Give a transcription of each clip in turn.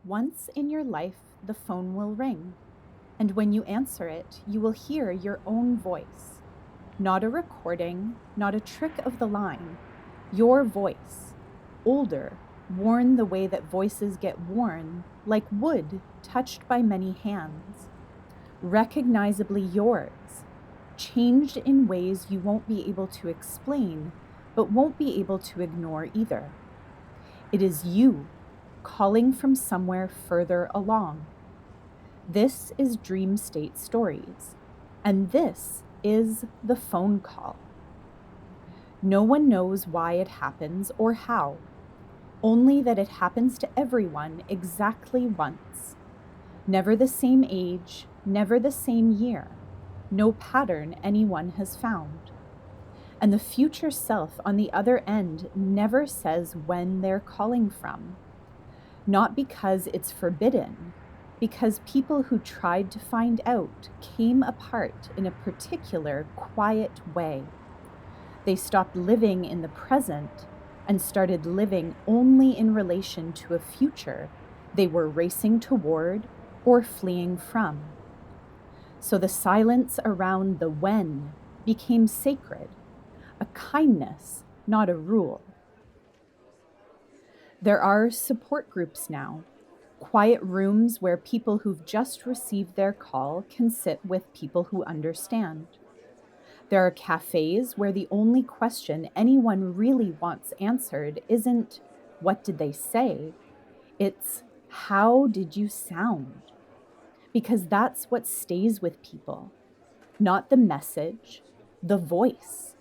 Once in your life, the phone will ring, and when you answer it, you will hear your own voice. Not a recording, not a trick of the line. Your voice, older, worn the way that voices get worn, like wood touched by many hands. Recognizably yours, changed in ways you won't be able to explain, but won't be able to ignore either. It is you calling from somewhere further along. This is Dreamstate Stories, and this is the phone call. No one knows why it happens or how, only that it happens to everyone exactly once. Never the same age, never the same year, no pattern anyone has found. And the future self on the other end never says when they're calling from. Not because it's forbidden, because people who tried to find out came apart in a particular quiet way. They stopped living in the present and started living only in relation to a future they were racing toward or fleeing from. So the silence around the when became sacred, a kindness, not a rule. There are support groups now, quiet rooms where people who've just received their call can sit with people who understand. There are cafes where the only question anyone really wants answered isn't, "What did they say?" It's, "How did you sound?" Because that's what stays with people, not the message, the voice.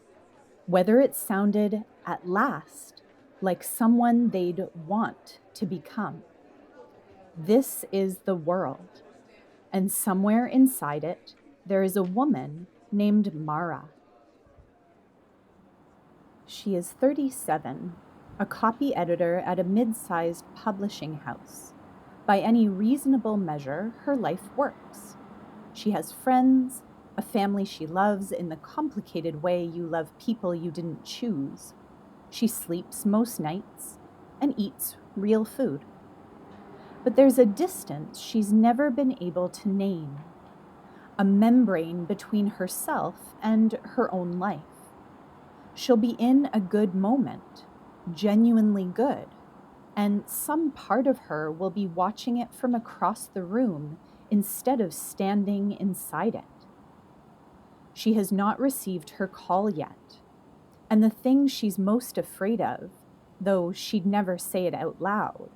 Whether it sounded at last like someone they'd want to become. This is the world, and somewhere inside it, there is a woman named Mara. She is 37, a copy editor at a mid-sized publishing house. By any reasonable measure, her life works. She has friends, a family she loves in the complicated way you love people you didn't choose. She sleeps most nights and eats real food. But there's a distance she's never been able to name, a membrane between herself and her own life. She'll be in a good moment, genuinely good, and some part of her will be watching it from across the room instead of standing inside it. She has not received her call yet, and the thing she's most afraid of, though she'd never say it out loud,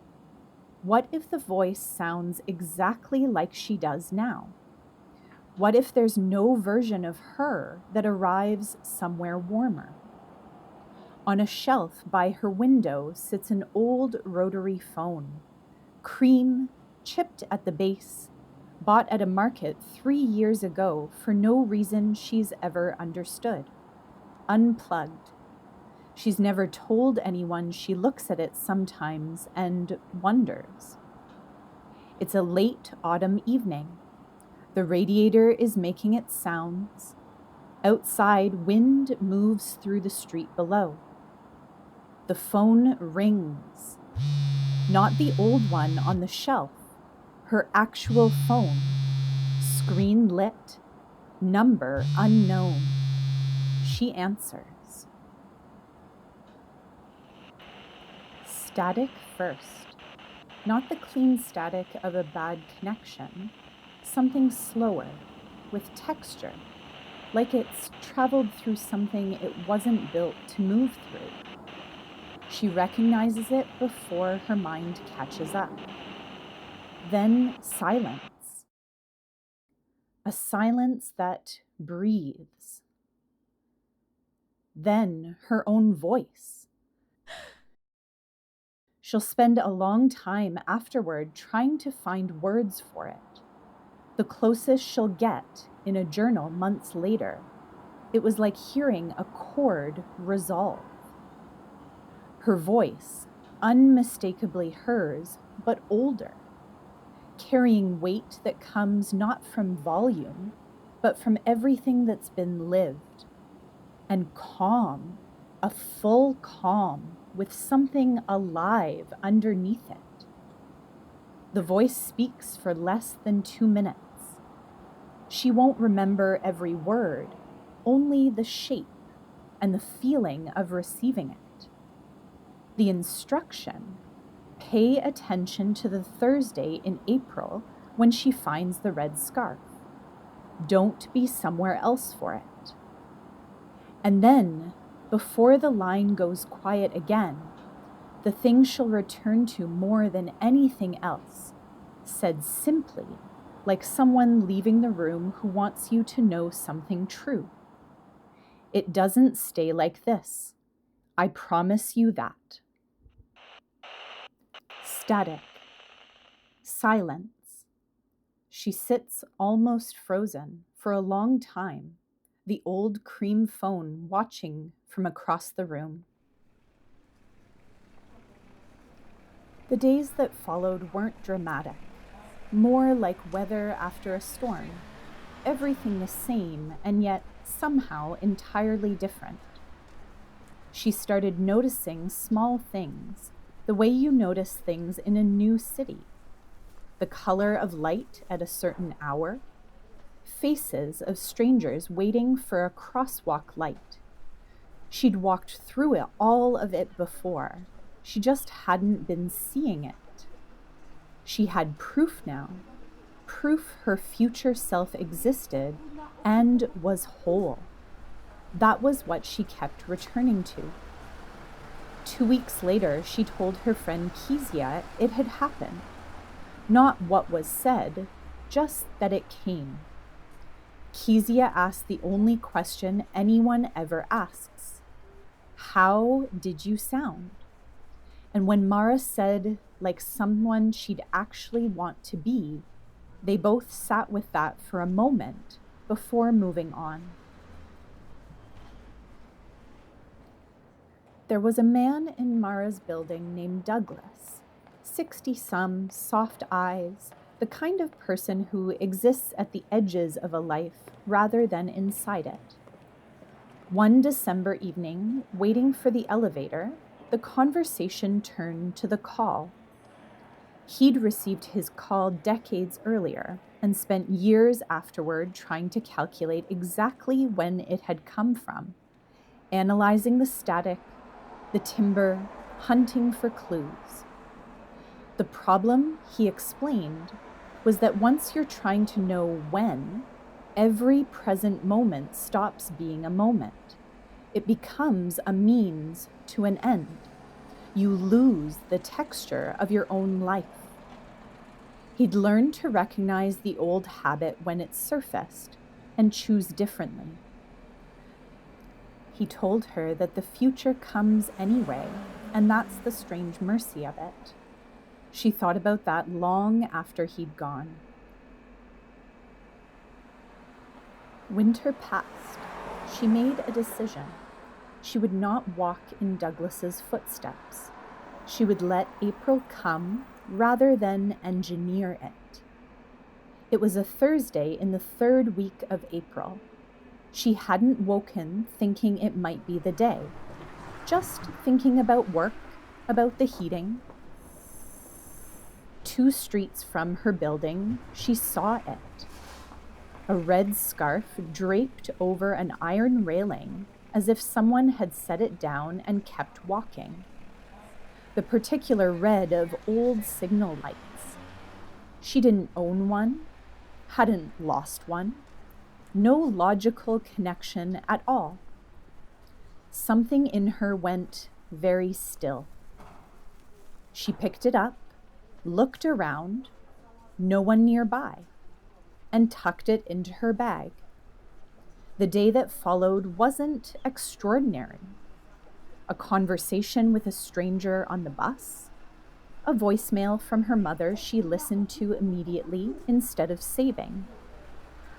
what if the voice sounds exactly like she does now? What if there's no version of her that arrives somewhere warmer? On a shelf by her window sits an old rotary phone, cream, chipped at the base, bought at a market 3 years ago for no reason she's ever understood. Unplugged. She's never told anyone she looks at it sometimes and wonders. It's a late autumn evening. The radiator is making its sounds. Outside, wind moves through the street below. The phone rings. Not the old one on the shelf, her actual phone. Screen lit, number unknown. She answers. Static first. Not the clean static of a bad connection. Something slower, with texture, like it's traveled through something it wasn't built to move through. She recognizes it before her mind catches up. Then silence. A silence that breathes. Then her own voice. She'll spend a long time afterward trying to find words for it. The closest she'll get in a journal months later. It was like hearing a chord resolve. Her voice, unmistakably hers, but older, carrying weight that comes not from volume, but from everything that's been lived. And calm, a full calm with something alive underneath it. The voice speaks for less than 2 minutes. She won't remember every word, only the shape and the feeling of receiving it. The instruction: pay attention to the Thursday in April when she finds the red scarf. Don't be somewhere else for it. And then, before the line goes quiet again, the thing she'll return to more than anything else, said simply, like someone leaving the room who wants you to know something true. It doesn't stay like this. I promise you that. Static. Silence. She sits almost frozen for a long time, the old cream phone watching from across the room. The days that followed weren't dramatic, more like weather after a storm. Everything the same, and yet somehow entirely different. She started noticing small things, the way you notice things in a new city. The color of light at a certain hour, faces of strangers waiting for a crosswalk light. She'd walked through all of it before. She just hadn't been seeing it. She had proof now, proof her future self existed and was whole. That was what she kept returning to. 2 weeks later, she told her friend Kezia it had happened. Not what was said, just that it came. Kezia asked the only question anyone ever asks. How did you sound? And when Mara said, like someone she'd actually want to be, they both sat with that for a moment before moving on. There was a man in Mara's building named Douglas, 60-some, soft eyes, the kind of person who exists at the edges of a life rather than inside it. One December evening, waiting for the elevator, the conversation turned to the call. He'd received his call decades earlier and spent years afterward trying to calculate exactly when it had come from, analyzing the static, the timbre, hunting for clues. The problem, he explained, was that once you're trying to know when, every present moment stops being a moment. It becomes a means to an end. You lose the texture of your own life. He'd learned to recognize the old habit when it surfaced and choose differently. He told her that the future comes anyway, and that's the strange mercy of it. She thought about that long after he'd gone. Winter passed. She made a decision. She would not walk in Douglas's footsteps. She would let April come rather than engineer it. It was a Thursday in the 3rd week of April. She hadn't woken thinking it might be the day, just thinking about work, about the heating. 2 streets from her building, she saw it. A red scarf draped over an iron railing, as if someone had set it down and kept walking. The particular red of old signal lights. She didn't own one, hadn't lost one. No logical connection at all. Something in her went very still. She picked it up, looked around, no one nearby, and tucked it into her bag. The day that followed wasn't extraordinary. A conversation with a stranger on the bus, a voicemail from her mother she listened to immediately instead of saving,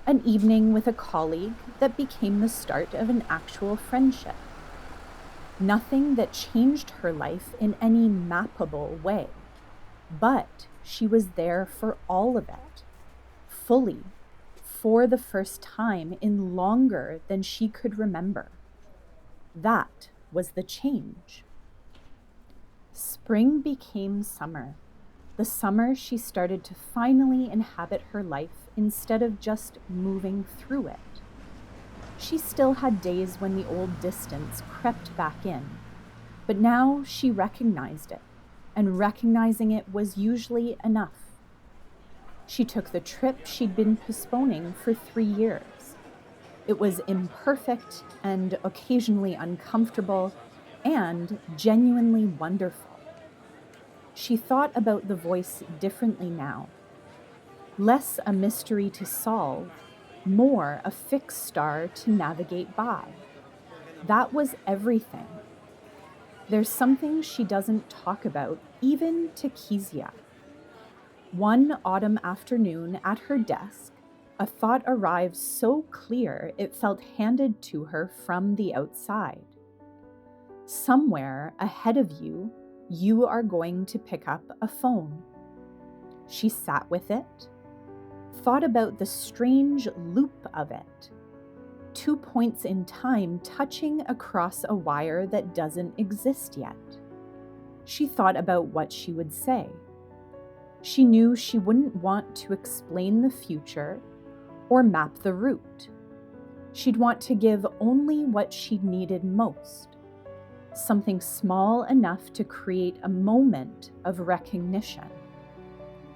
an evening with a colleague that became the start of an actual friendship. Nothing that changed her life in any mappable way, but she was there for all of it, fully, for the first time in longer than she could remember. That was the change. Spring became summer. The summer she started to finally inhabit her life instead of just moving through it. She still had days when the old distance crept back in, but now she recognized it, and recognizing it was usually enough. She took the trip she'd been postponing for 3 years. It was imperfect and occasionally uncomfortable and genuinely wonderful. She thought about the voice differently now. Less a mystery to solve, more a fixed star to navigate by. That was everything. There's something she doesn't talk about, even to Kezia. One autumn afternoon at her desk, a thought arrived so clear it felt handed to her from the outside. Somewhere ahead of you, you are going to pick up a phone. She sat with it, thought about the strange loop of it. 2 points in time touching across a wire that doesn't exist yet. She thought about what she would say. She knew she wouldn't want to explain the future or map the route. She'd want to give only what she needed most, something small enough to create a moment of recognition.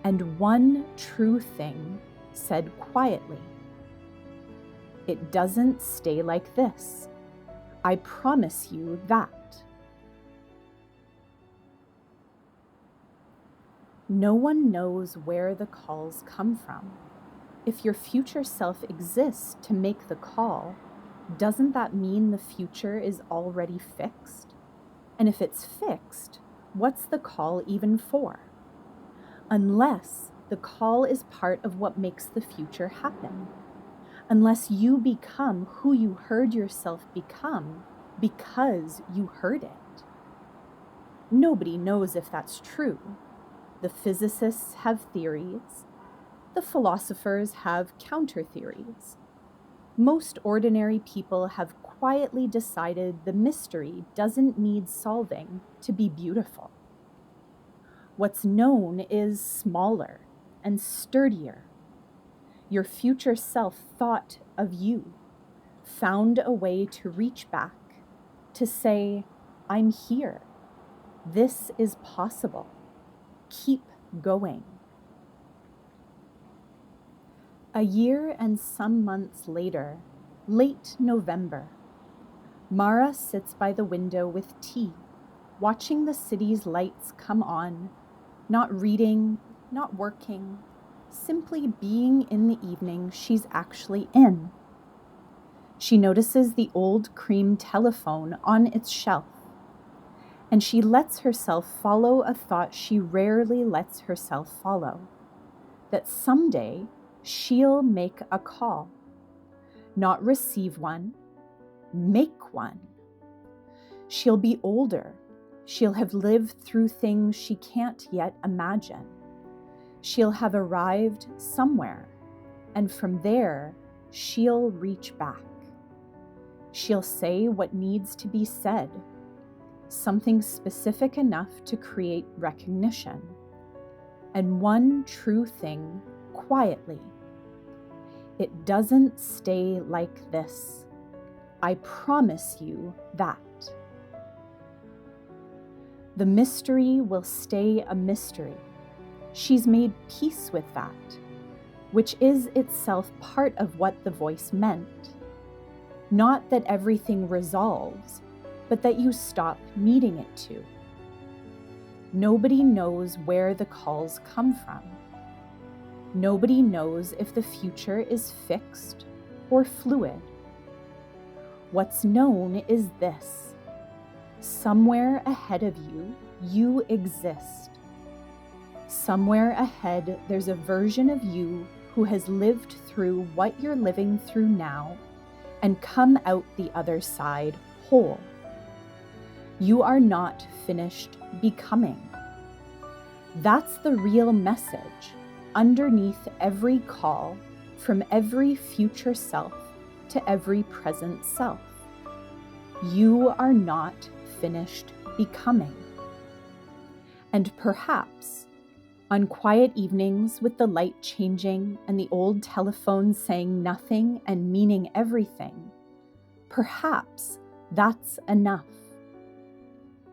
And one true thing said quietly, "It doesn't stay like this. I promise you that." No one knows where the calls come from. If your future self exists to make the call, doesn't that mean the future is already fixed? And if it's fixed, what's the call even for? Unless the call is part of what makes the future happen. Unless you become who you heard yourself become because you heard it. Nobody knows if that's true. The physicists have theories. The philosophers have counter-theories. Most ordinary people have quietly decided the mystery doesn't need solving to be beautiful. What's known is smaller and sturdier. Your future self thought of you, found a way to reach back, to say, "I'm here. This is possible. Keep going." A year and some months later, late November, Mara sits by the window with tea, watching the city's lights come on, not reading, not working, simply being in the evening she's actually in. She notices the old cream telephone on its shelf, and she lets herself follow a thought she rarely lets herself follow, that someday she'll make a call. Not receive one, make one. She'll be older. She'll have lived through things she can't yet imagine. She'll have arrived somewhere, and from there, she'll reach back. She'll say what needs to be said, something specific enough to create recognition. And one true thing, quietly, "It doesn't stay like this. I promise you that." The mystery will stay a mystery. She's made peace with that, which is itself part of what the voice meant. Not that everything resolves, but that you stop needing it to. Nobody knows where the calls come from. Nobody knows if the future is fixed or fluid. What's known is this: somewhere ahead of you, you exist. Somewhere ahead, there's a version of you who has lived through what you're living through now and come out the other side whole. You are not finished becoming. That's the real message underneath every call from every future self to every present self. You are not finished becoming. And perhaps On quiet evenings with the light changing and the old telephone saying nothing and meaning everything, perhaps that's enough.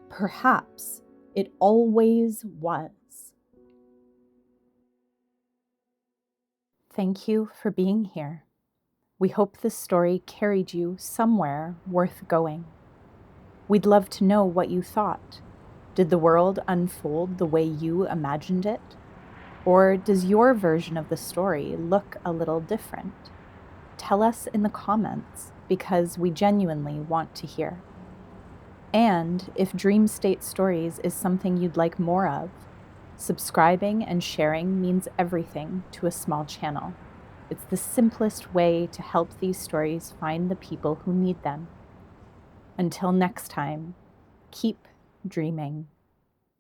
Perhaps it always was. Thank you for being here. We hope this story carried you somewhere worth going. We'd love to know what you thought. Did the world unfold the way you imagined it? Or does your version of the story look a little different? Tell us in the comments because we genuinely want to hear. And if Dreamstate Stories is something you'd like more of, subscribing and sharing means everything to a small channel. It's the simplest way to help these stories find the people who need them. Until next time, keep dreaming.